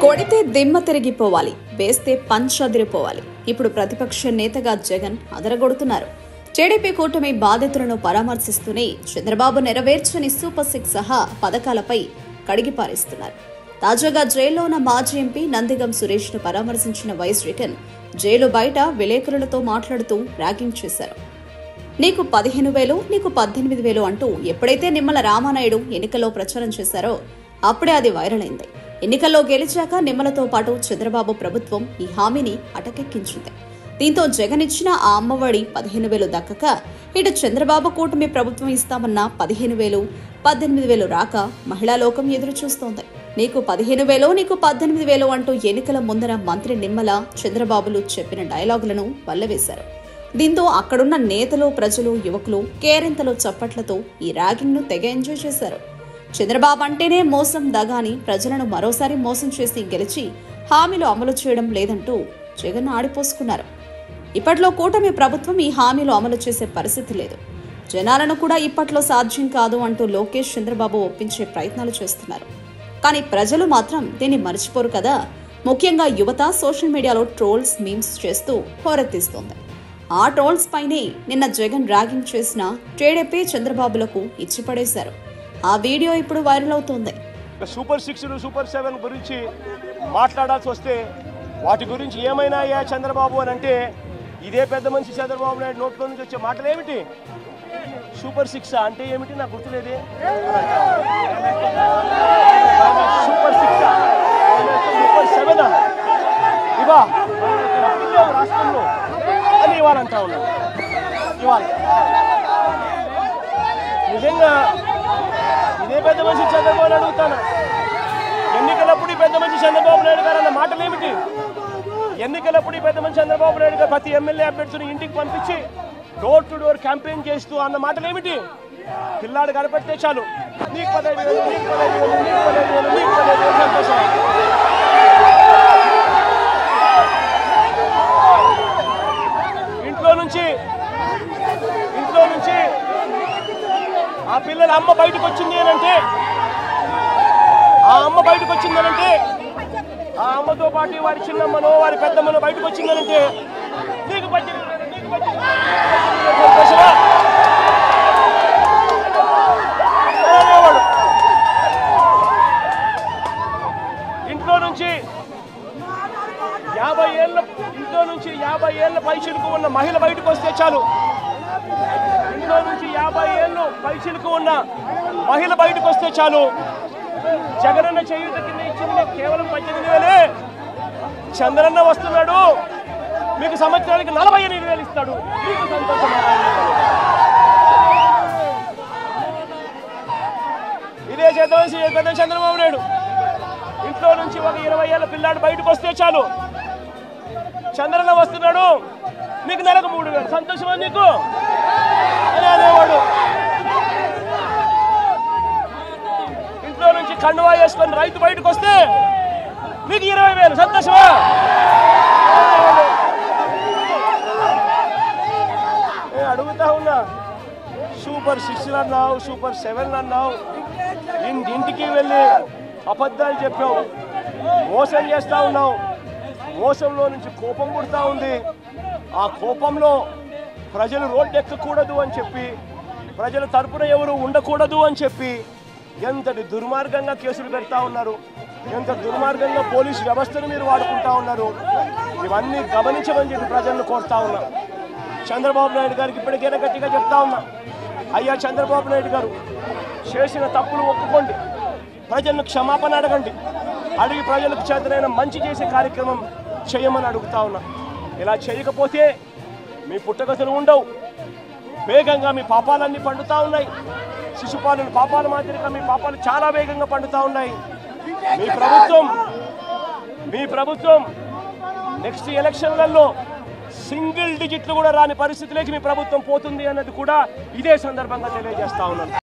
కొడితే దిమ్మ తిరిగిపోవాలి, వేస్తే పంచ్ అదిరిపోవాలి. ఇప్పుడు ప్రతిపక్ష నేతగా జగన్ అదరగొడుతున్నారు. టీడీపీ కూటమి బాధితులను పరామర్శిస్తూనే చంద్రబాబు నెరవేర్చని సూపర్ 6 సహా పథకాలపై కడిగిపారేస్తున్నారు. తాజాగా జైల్లో ఉన్న మాజీ ఎంపీ నందిగం సురేష్ ను పరామర్శించిన వైఎస్ జగన్ జైలు బయట విలేకరులతో మాట్లాడుతూ ర్యాగింగ్ చేశారు. నీకు 15,000, నీకు 18,000 అంటూ ఎప్పుడైతే నిమ్మల రామానాయుడు ఎన్నికల్లో ప్రచారం చేశారో అప్పుడే అది వైరల్ అయింది. ఎన్నికల్లో గెలిచాక నిమ్మలతో పాటు చంద్రబాబు ప్రభుత్వం ఈ హామీని అటకెక్కించింది. దీంతో జగన్ ఇచ్చిన ఆ అమ్మఒడి 15,000 దక్కక ఇటు చంద్రబాబు కూటమి ప్రభుత్వం ఇస్తామన్న 15,000, 18,000 రాక మహిళా లోకం ఎదురు చూస్తోంది. నీకు 15,000, నీకు 18,000 అంటూ ఎన్నికల ముందర మంత్రి నిమ్మల, చంద్రబాబులు చెప్పిన డైలాగులను వల్లవేశారు. దీంతో అక్కడున్న నేతలు, ప్రజలు, యువకులు కేరింతలు చప్పట్లతో ఈ ర్యాగింగ్ ను తెగ ఎంజాయ్ చేశారు. చంద్రబాబు అంటేనే మోసం, దగాని ప్రజలను మరోసారి మోసం చేసి గెలిచి హామీలు అమలు చేయడం లేదంటూ జగన్ ఆడిపోసుకున్నారు. ఇప్పట్లో కూటమి ప్రభుత్వం ఈ హామీలు అమలు చేసే పరిస్థితి లేదు. జనాలను కూడా ఇప్పట్లో సాధ్యం కాదు అంటూ లోకేష్, చంద్రబాబు ఒప్పించే ప్రయత్నాలు చేస్తున్నారు. కానీ ప్రజలు మాత్రం దీన్ని మర్చిపోరు కదా. ముఖ్యంగా యువత సోషల్ మీడియాలో ట్రోల్స్, మీమ్స్ చేస్తూ హోరెత్తిస్తోంది. ఆ ట్రోల్స్ పైనే నిన్న జగన్ ర్యాగింగ్ చేసిన టీడీపీ చంద్రబాబులకు ఇచ్చిపడేశారు. ఆ వీడియో ఇప్పుడు వైరల్ అవుతోంది. సూపర్ 6, సూపర్ 7 గురించి మాట్లాడాల్సి వస్తే వాటి గురించి ఏమైనా చంద్రబాబు అని అంటే ఇదే పెద్ద మనిషి చంద్రబాబు నాయుడు నోట్లో నుంచి వచ్చే మాటలు ఏమిటి? సూపర్ 6 అంటే ఏమిటి నాకు గుర్తులేదే. సూపర్ 6, సూపర్ 7 ఇవా రాష్ట్రంలో అని ఇవాళ అంటా ఉన్నారు. ఇవాళ నిజంగా ఇదే పెద్ద మనిషి చంద్రబాబు నాయుడు అడుగుతాను, ఎన్నికలప్పుడు ఈ పెద్ద మనిషి చంద్రబాబు నాయుడు గారు అన్న మాటలు ఏమిటి? ఎన్నికలప్పుడు ఈ పెద్ద మనిషి చంద్రబాబు నాయుడు గారు ప్రతి ఎమ్మెల్యే అభ్యర్థులను ఇంటికి పంపించి డోర్ టు డోర్ క్యాంపెయిన్ చేస్తూ అన్న మాటలు ఏమిటి? పిల్లాడు కనపడితే చాలు నీకు 15,000, నీకు 15,000, నీకు 15,000, నీకు 15,000 సంతోషం. ఇంట్లో నుంచి ఆ పిల్లల అమ్మ బయటకు వచ్చింది అనంటే, ఆ అమ్మ బయటకు వచ్చిందనంటే, ఆ అమ్మతో పాటు వారి చిన్నమ్మనో వారి పెద్దమ్మనో బయటకు వచ్చిందనంటే నీకు 18,000, నీకు 18,000 అనేవాడు. ఇంట్లో నుంచి 50 ఏళ్ళ పైచిలకు ఉన్న మహిళ బయటకు వస్తే చాలు. ఇంట్లో నుంచి 50 ఏళ్ళు పైచిలకు ఉన్న మహిళ బయటకు వస్తే చాలు. జగనన్న చేయూత కింద ఇచ్చింది కేవలం 18,000. చంద్రన్న వస్తున్నాడు, మీకు సంవత్సరానికి 48,000 ఇస్తాడు. మీకు సంతోషం. ఇదే చేద్దామని పెద్ద చంద్రబాబు నాయుడు ఇంట్లో నుంచి ఒక 20 ఏళ్ళ పిల్లాడు బయటకు వస్తే చాలు, చంద్రన్న వస్తున్నాడు, మీకు నెలకు 3,000 సంతోషమా నీకు అని అనేవాడు. ఇంట్లో నుంచి కండువా వేసుకొని రైతు బయటకు వస్తే మీకు 20,000 సంతోషమా? నేను అడుగుతా ఉన్నా, సూపర్ 6 అన్నావు, సూపర్ 7 అన్నావు, ఇంటికి వెళ్ళి అబద్ధాలు చెప్పావు, మోసం చేస్తా ఉన్నావు. మోసంలో నుంచి కోపం పుడతా ఉంది. ఆ కోపంలో ప్రజలు రోడ్డు ఎక్కకూడదు అని చెప్పి, ప్రజల తరపున ఎవరు ఉండకూడదు అని చెప్పి ఎంతటి దుర్మార్గంగా కేసులు పెడతా ఉన్నారు, ఎంత దుర్మార్గంగా పోలీసు వ్యవస్థను మీరు వాడుకుంటా ఉన్నారు. ఇవన్నీ గమనించమని చెప్పి ప్రజలను కోరుతా ఉన్నా. చంద్రబాబు నాయుడు గారికి ఇప్పటికైనా గట్టిగా చెప్తా ఉన్నా, అయ్యా చంద్రబాబు నాయుడు గారు చేసిన తప్పులు ఒప్పుకోండి, ప్రజలను క్షమాపణ అడగండి, అడిగి ప్రజలకు చేతనైన మంచి చేసే కార్యక్రమం చేయమని అడుగుతా ఉన్నా. ఇలా చేయకపోతే మీ పుట్టగతులు ఉండవు. వేగంగా మీ పాపాలన్నీ పండుతా ఉన్నాయి. శిశుపాలను పాపాల మాదిరిగా మీ పాపాలు చాలా వేగంగా పండుతా ఉన్నాయి. మీ ప్రభుత్వం నెక్స్ట్ ఎలక్షన్లలో సింగిల్ డిజిట్లు కూడా రాని పరిస్థితిలోకి మీ ప్రభుత్వం పోతుంది అన్నది కూడా ఇదే సందర్భంగా తెలియజేస్తా ఉన్నాను.